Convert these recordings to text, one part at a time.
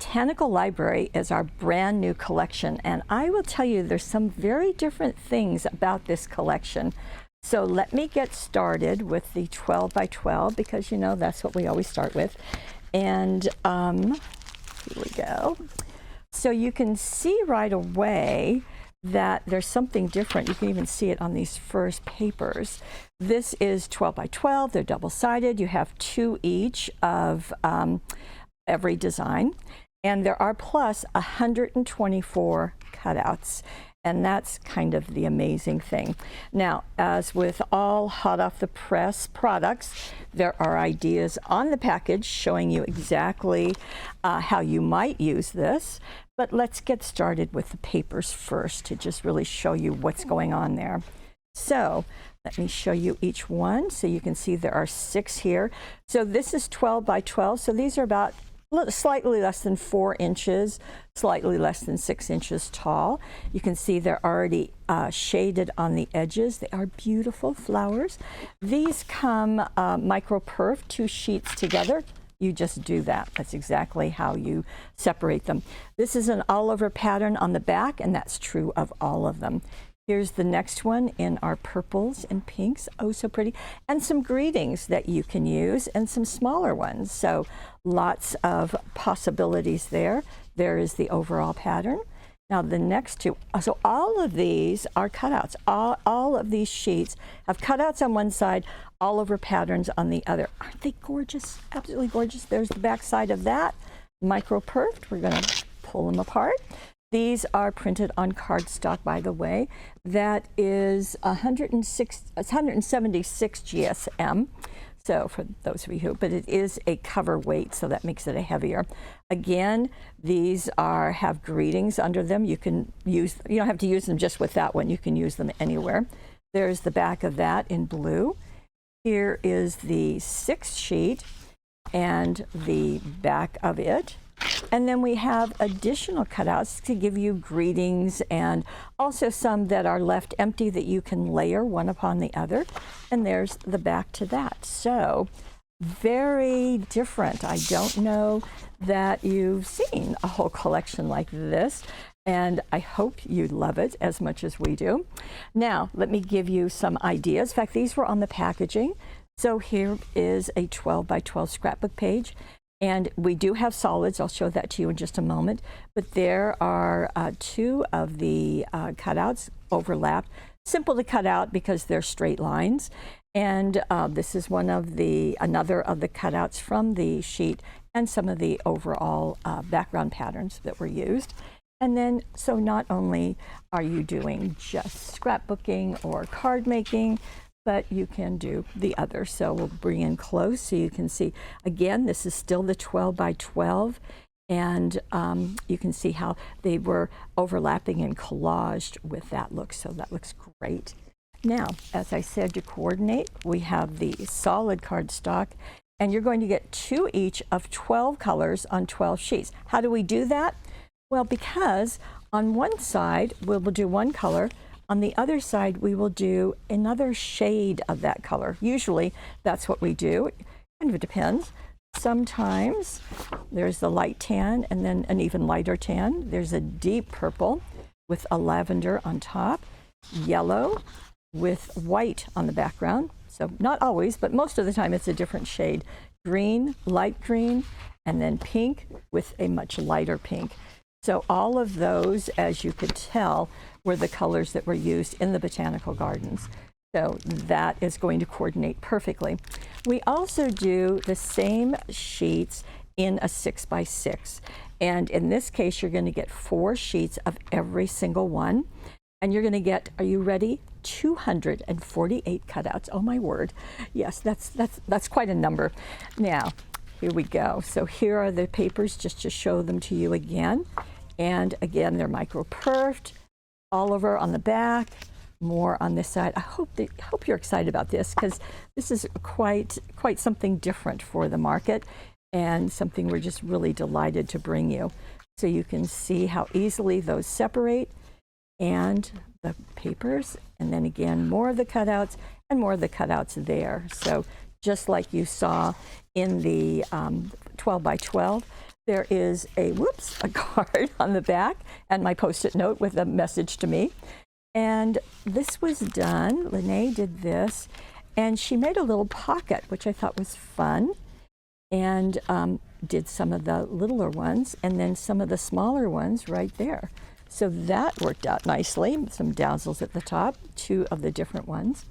Botanical Library is our brand new collection, and I will tell you there's some very different things about this collection. So let me get started with the 12 by 12 because you know that's what we always start with. And here we go. So you can see right away that there's something different. You can even see it on these first papers. This is 12 by 12. They're double-sided. You have 2 each of every design. And there are plus 124 cutouts. And that's kind of the amazing thing. Now, as with all hot off the press products, there are ideas on the package showing you exactly how you might use this. But let's get started with the papers first to just really show you what's going on there. So let me show you each one so you can see there are 6 here. So this is 12 by 12. So these are about slightly less than 4 inches, slightly less than 6 inches tall. You can see they're already shaded on the edges. They are beautiful flowers. These come micro-perf, 2 sheets together. You just do that. That's exactly how you separate them. This is an all-over pattern on the back, and that's true of all of them. Here's the next one in our purples and pinks. Oh, so pretty. And some greetings that you can use and some smaller ones. So lots of possibilities there. There is the overall pattern. Now the next 2, so all of these are cutouts. All of these sheets have cutouts on one side, all over patterns on the other. Aren't they gorgeous? Absolutely gorgeous. There's the back side of that. Micro-perfed. We're going to pull them apart. These are printed on cardstock, by the way. That is 176 GSM. So for those of you who, but it is a cover weight, so that makes it a heavier. Again, these have greetings under them. You can use, you don't have to use them just with that one. You can use them anywhere. There's the back of that in blue. Here is the 6th sheet and the back of it. And then we have additional cutouts to give you greetings and also some that are left empty that you can layer one upon the other. And there's the back to that. So very different. I don't know that you've seen a whole collection like this, and I hope you love it as much as we do. Now, let me give you some ideas. In fact, these were on the packaging. So here is a 12 by 12 scrapbook page. And we do have solids. I'll show that to you in just a moment. But there are 2 of the cutouts overlapped. Simple to cut out because they're straight lines. And this is another of the cutouts from the sheet and some of the overall background patterns that were used. And then, so not only are you doing just scrapbooking or card making, but you can do the other. So we'll bring in close so you can see. Again, this is still the 12 by 12, and you can see how they were overlapping and collaged with that look. So that looks great. Now, as I said, to coordinate, we have the solid cardstock, and you're going to get 2 each of 12 colors on 12 sheets. How do we do that? Well, because on one side, we'll do one color. On the other side, we will do another shade of that color. Usually, that's what we do. It kind of depends. Sometimes there's the light tan and then an even lighter tan. There's a deep purple with a lavender on top, yellow with white on the background. So not always, but most of the time it's a different shade. Green, light green, and then pink with a much lighter pink. So all of those, as you could tell, were the colors that were used in the botanical gardens. So that is going to coordinate perfectly. We also do the same sheets in a 6 by 6. And in this case, you're going to get 4 sheets of every single one. And you're going to get, are you ready? 248 cutouts. Oh my word. Yes, that's quite a number. Now, here we go. So here are the papers just to show them to you again. And again, they're micro-perfed, all over on the back, more on this side. I hope you're excited about this because this is quite something different for the market and something we're just really delighted to bring you. So you can see how easily those separate and the papers, and then again, more of the cutouts and more of the cutouts there. So just like you saw in the 12 by 12, There is a card on the back and my Post-it note with a message to me. And this was done, Lene did this, and she made a little pocket, which I thought was fun, and did some of the littler ones and then some of the smaller ones right there. So that worked out nicely. Some dazzles at the top, 2 of the different ones.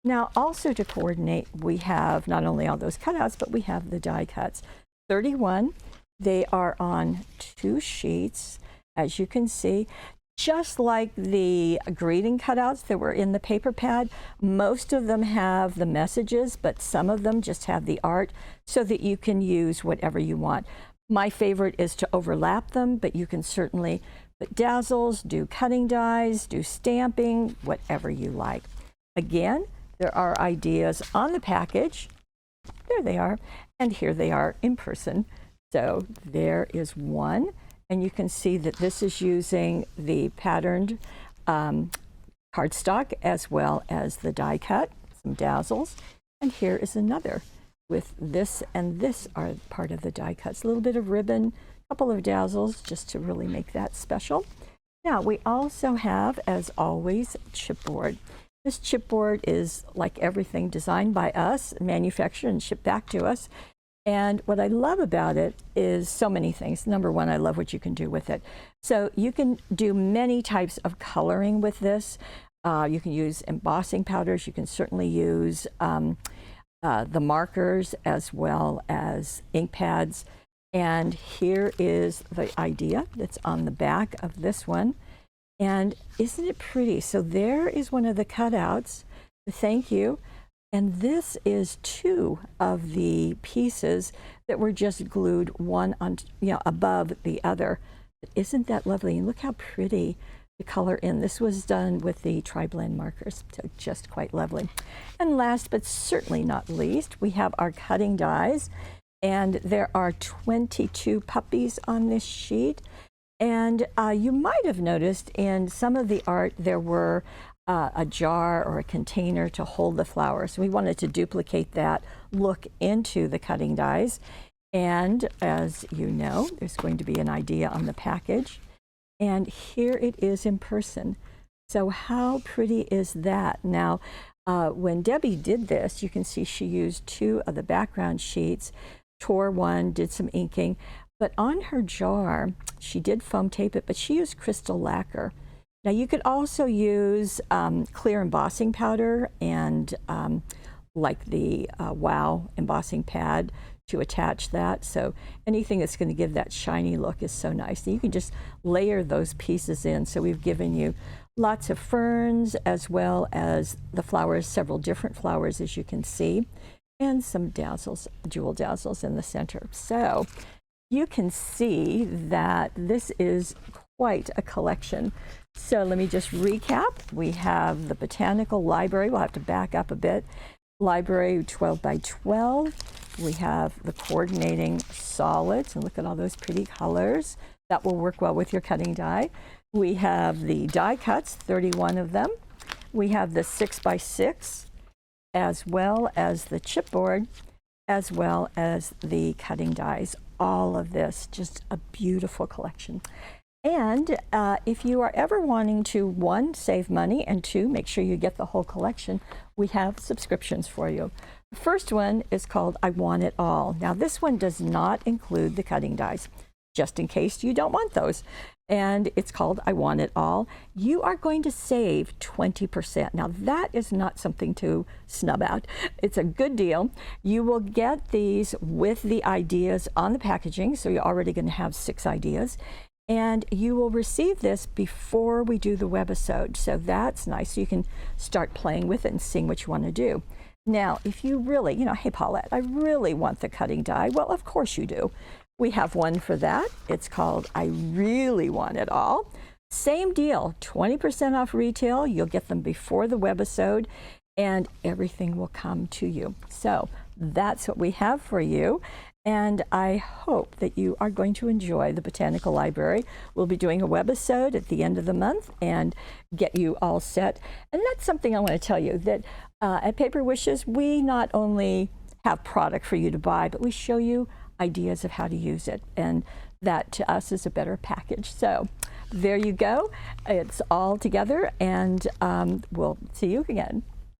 Now also to coordinate, we have not only all those cutouts, but we have the die cuts. 31, they are on 2 sheets, as you can see. Just like the greeting cutouts that were in the paper pad, most of them have the messages, but some of them just have the art so that you can use whatever you want. My favorite is to overlap them, but you can certainly put dazzles, do cutting dies, do stamping, whatever you like. Again, there are ideas on the package. There they are, and here they are in person. So there is one. And you can see that this is using the patterned cardstock as well as the die cut, some dazzles. And here is another with this and this are part of the die cuts. A little bit of ribbon, a couple of dazzles just to really make that special. Now we also have, as always, chipboard. This chipboard is, like everything, designed by us, manufactured and shipped back to us. And what I love about it is so many things. Number one, I love what you can do with it. So you can do many types of coloring with this. You can use embossing powders. You can certainly use the markers as well as ink pads. And here is the idea that's on the back of this one. And isn't it pretty? So there is one of the cutouts. Thank you. And this is 2 of the pieces that were just glued one on, above the other. But isn't that lovely? And look how pretty the color in. This was done with the tri-blend markers, so just quite lovely. And last but certainly not least, we have our cutting dies. And there are 22 puppies on this sheet. And you might have noticed in some of the art there were a jar or a container to hold the flowers. We wanted to duplicate that look into the cutting dies. And as you know, there's going to be an idea on the package. And here it is in person. So how pretty is that? Now, when Debbie did this, you can see she used 2 of the background sheets, tore one, did some inking. But on her jar, she did foam tape it, but she used crystal lacquer. Now you could also use clear embossing powder and like the Wow embossing pad to attach that. So anything that's going to give that shiny look is so nice. And you can just layer those pieces in. So we've given you lots of ferns as well as the flowers, several different flowers as you can see, and some dazzles, jewel dazzles in the center. So you can see that this is quite a collection. So let me just recap. We have the Botanical Library. We'll have to back up a bit. Library 12 by 12. We have the coordinating solids, and look at all those pretty colors. That will work well with your cutting die. We have the die cuts, 31 of them. We have the 6 by 6, as well as the chipboard, as well as the cutting dies. All of this, just a beautiful collection. And if you are ever wanting to, 1, save money, and 2, make sure you get the whole collection, we have subscriptions for you. The first one is called I Want It All. Now this one does not include the cutting dies, just in case you don't want those. And it's called I Want It All. You are going to save 20%. Now that is not something to snub at. It's a good deal. You will get these with the ideas on the packaging, so you're already going to have 6 ideas. And you will receive this before we do the webisode. So that's nice. So you can start playing with it and seeing what you want to do. Now, if you really, hey, Paulette, I really want the cutting die. Well, of course you do. We have one for that. It's called I Really Want It All. Same deal, 20% off retail. You'll get them before the webisode, and everything will come to you. So that's what we have for you. And I hope that you are going to enjoy the Botanical Library. We'll be doing a webisode at the end of the month and get you all set. And that's something I want to tell you, that at Paper Wishes, we not only have product for you to buy, but we show you ideas of how to use it, and that to us is a better package. So there you go. It's all together, and we'll see you again.